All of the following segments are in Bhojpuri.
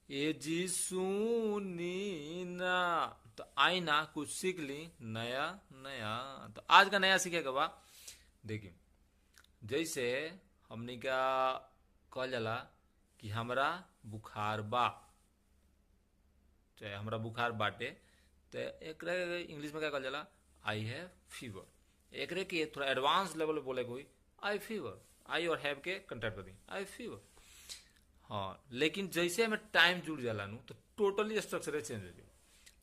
ए जी सुनी ना। तो आई ना कुछ सीख ली नया नया। तो आज का नया सीखेगा बा। देखिए, जैसे हमने क्या कहल जाला कि हमरा बुखार बा, चाहे हमरा बुखार बाटे, तो एकरा इंग्लिश में क्या कहल जाला, आई हैव फीवर। एकरे के थोड़ा एडवांस लेवल पे बोले कोई आई फीवर, आई और हैव के कंटेक्ट कर दी आई फीवर। हाँ, लेकिन जैसे हमें टाइम जुड़ जाला नु तो टोटली स्ट्रक्चर चेंज हो जाए।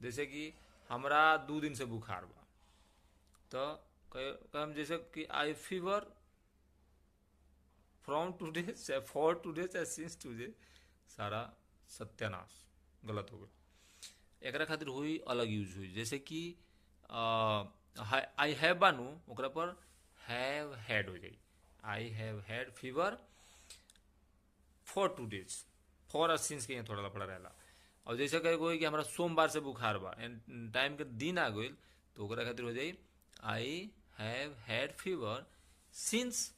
जैसे कि हमरा 2 दिन से बुखार बा, तो हम जैसे कि आई फीवर फ्रॉम टूडे चाहे फॉर टूडे चाहे सिंस टूडे, सारा सत्यानाश गलत हो गया। एकरा खातिर हुई अलग यूज हुई, जैसे कि आई हैव बानू ओकरा पर हैव हैड हो जाई। I have had fever for 2 days, for और सिंस के यहाँ थोड़ा लफड़ा रहेला। और जैसे कहे कोई कि हमारा सोमवार से बुखार बा एंड टाइम के दिन आ गई, तो ओकरा खातिर हो जाई I have had fever since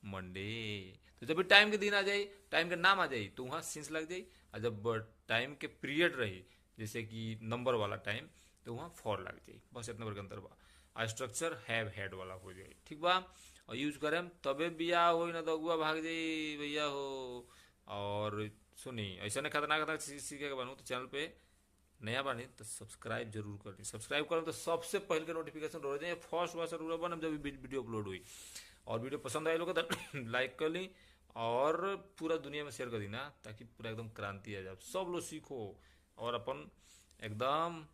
Monday. तो जब भी टाइम के दिन आ जाए, टाइम के नाम आ जाए, तो वहाँ सिंस लग जाए। और जब टाइम के पीरियड रही, जैसे कि नंबर वाला टाइम, तो वहाँ फॉर लग जाए। बस इतना बड़ा अंतर बा। आ स्ट्रक्चर हैव हैड वाला हो जाए, ठीक बा। और यूज करें तबे बिया हो ना तो अगुआ भाग जाई भैया हो। और सुनी ऐसा नहीं खतरनाक सीखे के बनू तो चैनल पे नया बानी तो सब्सक्राइब जरूर कर दी। सब्सक्राइब करें तो सबसे पहले के नोटिफिकेशन हो जाए, फर्स्ट बार जरूर बन जब वीडियो अपलोड हुई। और वीडियो पसंद आए लोग तो लाइक कर ली और पूरा दुनिया में शेयर कर दी ना, ताकि पूरा एकदम क्रांति आ जाए, सब लोग सीखो और अपन एकदम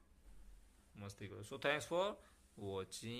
मस्ती करो। So thanks for watching.